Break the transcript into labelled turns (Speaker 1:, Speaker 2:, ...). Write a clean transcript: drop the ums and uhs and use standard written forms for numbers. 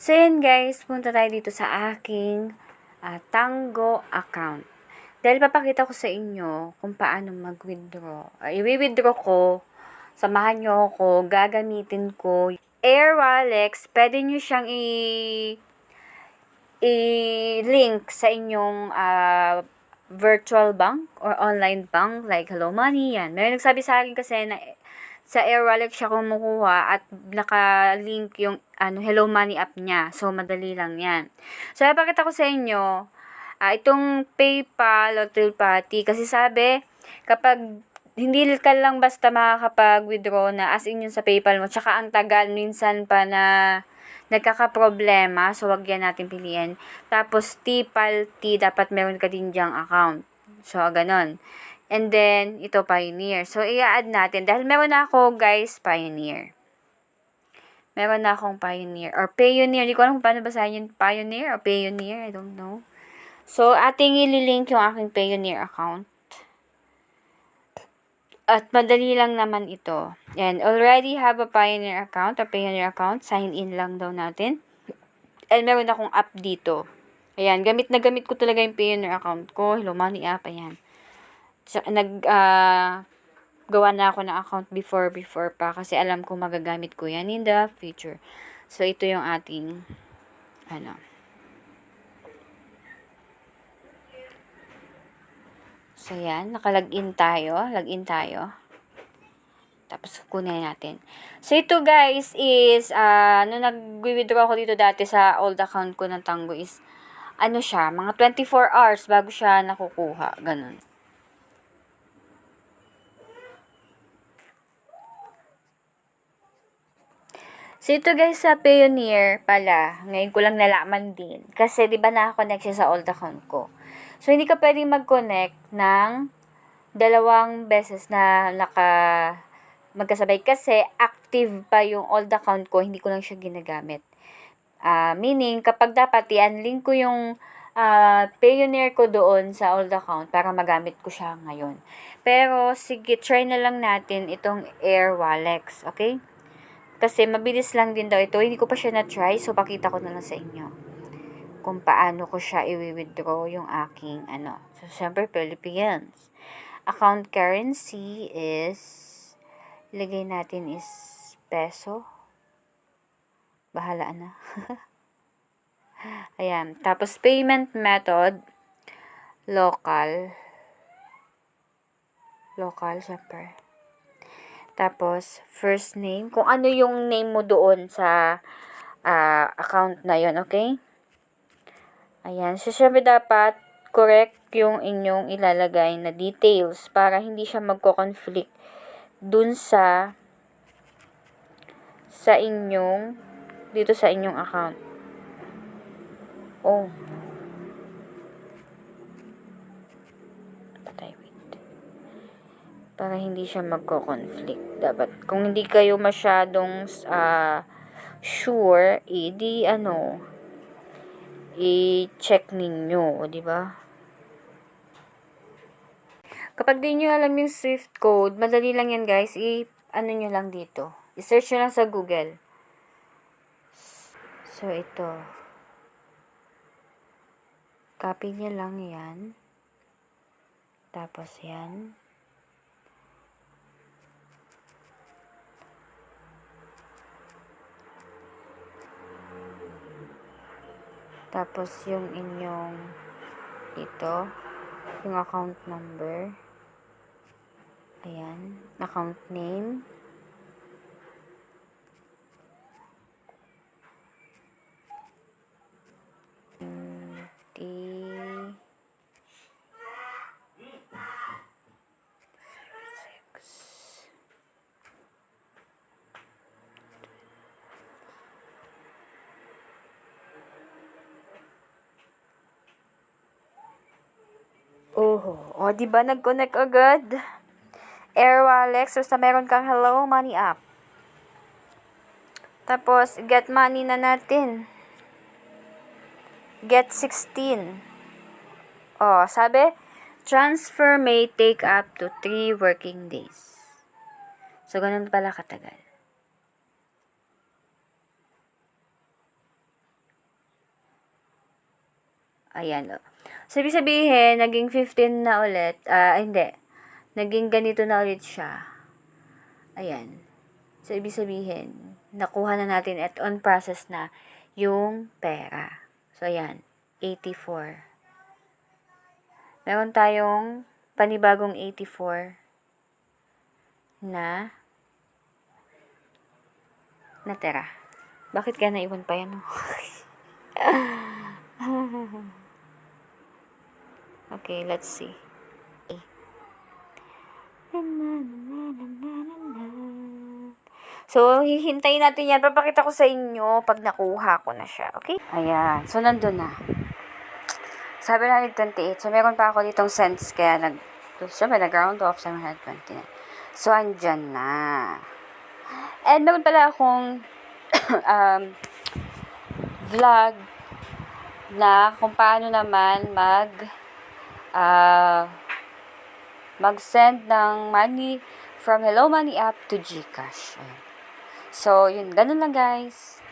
Speaker 1: So, yun guys, punta tayo dito sa aking Tango account. Dahil papakita ko sa inyo kung paano mag-withdraw. I-withdraw ko, samahan nyo ako, gagamitin ko. Air Wallex, pwede nyo siyang i-link sa inyong virtual bank or online bank like Hello Money, yan. May nagsabi sa akin kasi na sa Air Wallet siya kumukuha at naka-link yung Hello Money app niya. So, madali lang yan. So, ipakita ko sa inyo itong PayPal o third party. Kasi sabi, kapag hindi ka lang basta makakapag-withdraw na as in yun sa PayPal mo, tsaka ang tagal minsan pa na nagkakaproblema, so wag yan natin piliin. Tapos, TPAL dapat meron ka din dyang account. So, ganon. And then, ito, Pioneer. So, i-add natin. Dahil meron na ako, guys, Pioneer. Meron na akong Pioneer. Or Payoneer. Hindi ko alam kung paano basahin yung Pioneer or Payoneer. I don't know. So, ating ililink yung aking Payoneer account. At madali lang naman ito. And already have a Pioneer account or Payoneer account. Sign in lang daw natin. And meron akong app dito. Ayan, gamit na gamit ko talaga yung Payoneer account ko. Hello Money app, ayan. So, gawa na ako ng account before pa kasi alam ko magagamit ko yan in the future. So, ito yung ating So, yan. Naka-login tayo. Login tayo. Tapos, kunin natin. So, ito guys is, nung nag-withdraw ako dito dati sa old account ko ng Tango is, siya, mga 24 hours bago siya nakukuha. Ganun. So, ito guys sa Payoneer pala, ngayon ko lang nalaman din. Kasi, di ba nakakonect siya sa old account ko. So, hindi ka pwedeng mag-connect ng dalawang beses na magkasabay. Kasi, active pa yung old account ko, hindi ko lang siya ginagamit. Meaning, kapag dapat i-unlink ko yung Payoneer ko doon sa old account para magamit ko siya ngayon. Pero, sige, try na lang natin itong Air Wallex, okay? Kasi mabilis lang din daw ito. Hindi ko pa siya na-try. So, pakita ko na lang sa inyo kung paano ko siya i-withdraw yung aking So, syempre, Philippines. Account currency is, ilagay natin is peso. Bahala na. Ayan. Tapos, payment method, local. Local, syempre. Tapos, first name. Kung ano yung name mo doon sa account na yon, okay? Ayan. So, syempre dapat correct yung inyong ilalagay na details para hindi siya magko-conflict dun sa inyong, dito sa inyong account. Oh. Patay, wait. Para hindi siya magko-conflict. Dapat, kung hindi kayo masyadong sure, i-check ninyo, di ba? Kapag di nyo alam yung Swift code, madali lang yan guys, nyo lang dito. I-search nyo lang sa Google. So, ito. Copy nyo lang yan. Tapos yan. Tapos yung inyong ito, yung account number. Ayan, account name. O, di ba nag-connect agad? Air Wallex, basta meron kang Hello Money app. Tapos, get money na natin. Get 16. O, sabi, transfer may take up to 3 working days. So, ganun pala katagal. Ayan, oh. So, ibig sabihin, naging 15 na ulit. Hindi. Naging ganito na ulit siya. Ayan. So, ibig sabihin, nakuha na natin at on process na yung pera. So, ayan. 84. Meron tayong panibagong 84 na natira. Bakit kaya naiwan pa yan? Okay, let's see. So, hihintayin natin yan. Papakita ko sa inyo pag nakuha ko na siya. Okay? Ayan. So, nandun na. Sabi na 28. So, meron pa ako ditong cents. Kaya nag-round off 729. So, andyan na. And meron pala akong vlog na kung paano naman mag-send ng money from Hello Money app to GCash. Ayan. So, yun. Ganun lang, guys.